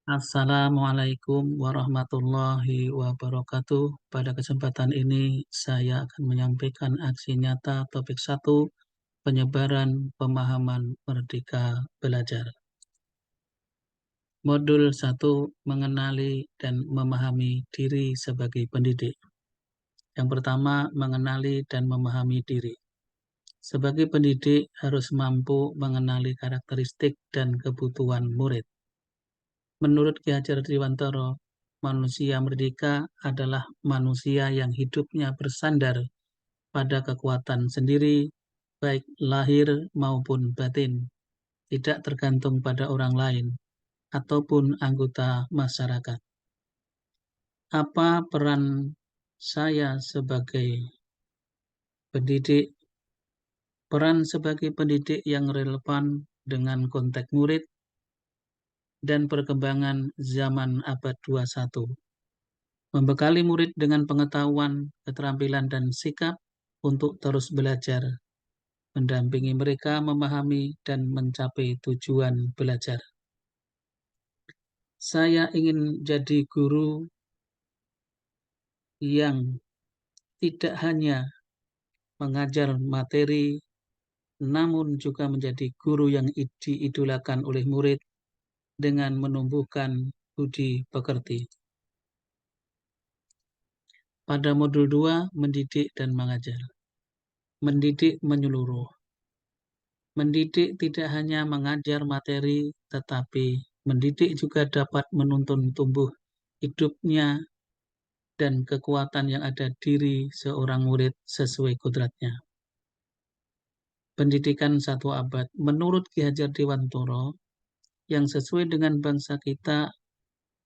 Assalamualaikum warahmatullahi wabarakatuh. Pada kesempatan ini, saya akan menyampaikan aksi nyata topik 1, penyebaran pemahaman merdeka belajar. Modul 1, mengenali dan memahami diri sebagai pendidik. Yang pertama, mengenali dan memahami diri. Sebagai pendidik harus mampu mengenali karakteristik dan kebutuhan murid. Menurut Ki Hajar Dewantara, manusia merdeka adalah manusia yang hidupnya bersandar pada kekuatan sendiri, baik lahir maupun batin, tidak tergantung pada orang lain ataupun anggota masyarakat. Apa peran saya sebagai pendidik? Peran sebagai pendidik yang relevan dengan konteks murid dan perkembangan zaman abad 21. Membekali murid dengan pengetahuan, keterampilan, dan sikap untuk terus belajar, mendampingi mereka memahami dan mencapai tujuan belajar. Saya ingin jadi guru yang tidak hanya mengajar materi, namun juga menjadi guru yang diidolakan oleh murid dengan menumbuhkan budi pekerti. Pada modul 2, mendidik dan mengajar. Mendidik menyeluruh. Mendidik tidak hanya mengajar materi, tetapi mendidik juga dapat menuntun tumbuh hidupnya dan kekuatan yang ada diri seorang murid sesuai kodratnya. Pendidikan satu abad, menurut Ki Hajar Dewantara, yang sesuai dengan bangsa kita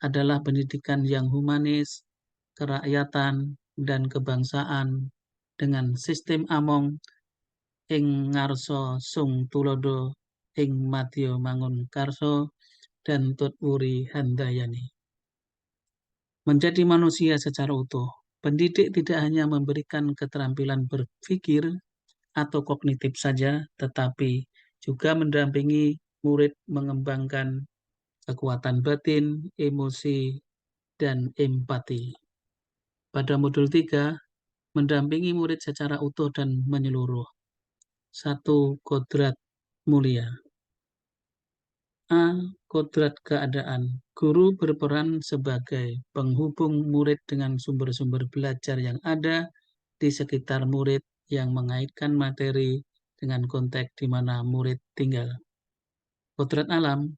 adalah pendidikan yang humanis, kerakyatan, dan kebangsaan dengan sistem among ing ngarsa sung tulodo ing madya mangun karso dan tutwuri handayani. Menjadi manusia secara utuh, pendidik tidak hanya memberikan keterampilan berpikir atau kognitif saja, tetapi juga mendampingi murid mengembangkan kekuatan batin, emosi, dan empati. Pada modul 3, mendampingi murid secara utuh dan menyeluruh. 1. Kodrat mulia. A. Kodrat keadaan. Guru berperan sebagai penghubung murid dengan sumber-sumber belajar yang ada di sekitar murid yang mengaitkan materi dengan konteks di mana murid tinggal. Kodrat alam.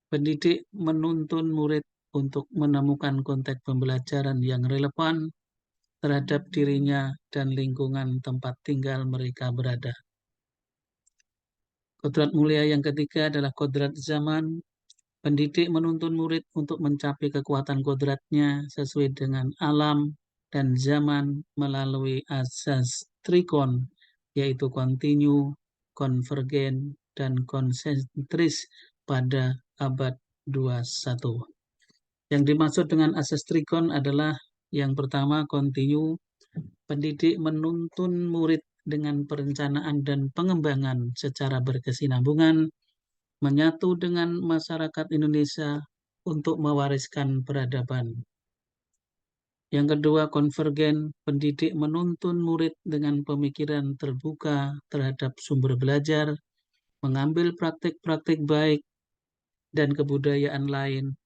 Pendidik menuntun murid untuk menemukan konteks pembelajaran yang relevan terhadap dirinya dan lingkungan tempat tinggal mereka berada. Kodrat mulia yang ketiga adalah kodrat zaman. Pendidik menuntun murid untuk mencapai kekuatan kodratnya sesuai dengan alam dan zaman melalui asas trikon, yaitu kontinu, konvergen, dan konsentris pada abad 21. Yang dimaksud dengan asas trikon adalah yang pertama, kontinu. Pendidik menuntun murid dengan perencanaan dan pengembangan secara berkesinambungan, menyatu dengan masyarakat Indonesia untuk mewariskan peradaban. Yang kedua, konvergen. Pendidik menuntun murid dengan pemikiran terbuka terhadap sumber belajar, mengambil praktik-praktik baik dan kebudayaan lain,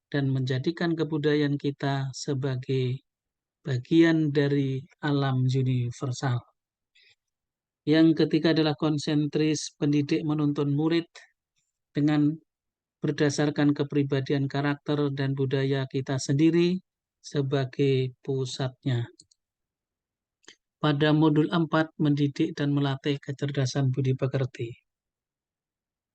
dan menjadikan kebudayaan kita sebagai bagian dari alam universal. Yang ketiga adalah konsentris. Pendidik menuntun murid dengan berdasarkan kepribadian, karakter, dan budaya kita sendiri sebagai pusatnya. Pada modul 4, mendidik dan melatih kecerdasan budi pekerti.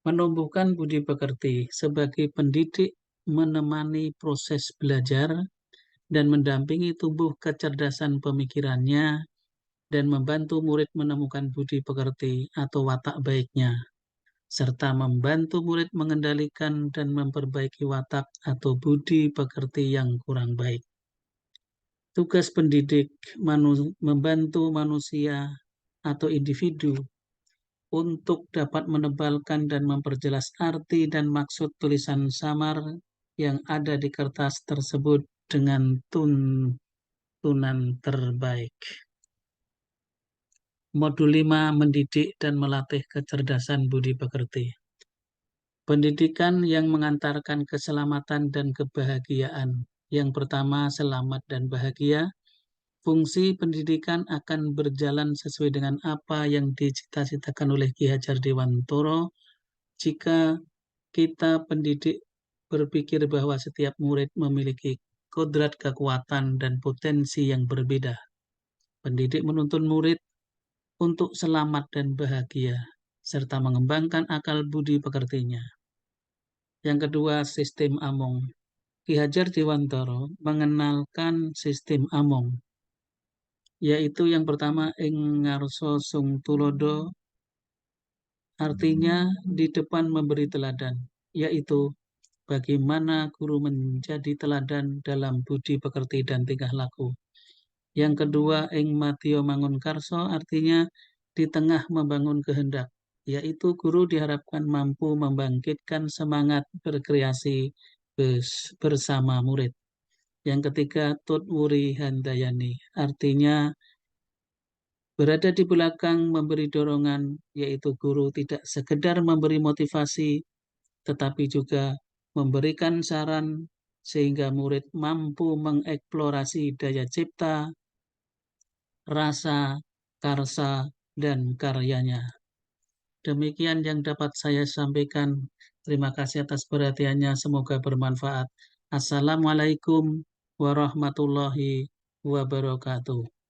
Menumbuhkan budi pekerti. Sebagai pendidik menemani proses belajar dan mendampingi tumbuh kecerdasan pemikirannya dan membantu murid menemukan budi pekerti atau watak baiknya, serta membantu murid mengendalikan dan memperbaiki watak atau budi pekerti yang kurang baik. Tugas pendidik membantu manusia atau individu untuk dapat menebalkan dan memperjelas arti dan maksud tulisan samar yang ada di kertas tersebut dengan tuntunan terbaik. Modul 5, mendidik dan melatih kecerdasan budi pekerti. Pendidikan yang mengantarkan keselamatan dan kebahagiaan. Yang pertama, selamat dan bahagia. Fungsi pendidikan akan berjalan sesuai dengan apa yang dicita-citakan oleh Ki Hajar Dewantoro jika kita pendidik berpikir bahwa setiap murid memiliki kodrat, kekuatan, dan potensi yang berbeda. Pendidik menuntun murid untuk selamat dan bahagia, serta mengembangkan akal budi pekertinya. Yang kedua, sistem Among. Ki Hajar Dewantoro mengenalkan sistem Among, yaitu yang pertama ing ngarsa sung tulodo, artinya di depan memberi teladan, yaitu bagaimana guru menjadi teladan dalam budi pekerti dan tingkah laku. Yang kedua, ing madya mangun karso, artinya di tengah membangun kehendak, yaitu guru diharapkan mampu membangkitkan semangat berkreasi bersama murid. Yang ketiga, tut wuri handayani, artinya berada di belakang memberi dorongan, yaitu guru tidak sekedar memberi motivasi, tetapi juga memberikan saran sehingga murid mampu mengeksplorasi daya cipta, rasa, karsa, dan karyanya. Demikian yang dapat saya sampaikan. Terima kasih atas perhatiannya. Semoga bermanfaat. Assalamualaikum warahmatullahi wabarakatuh.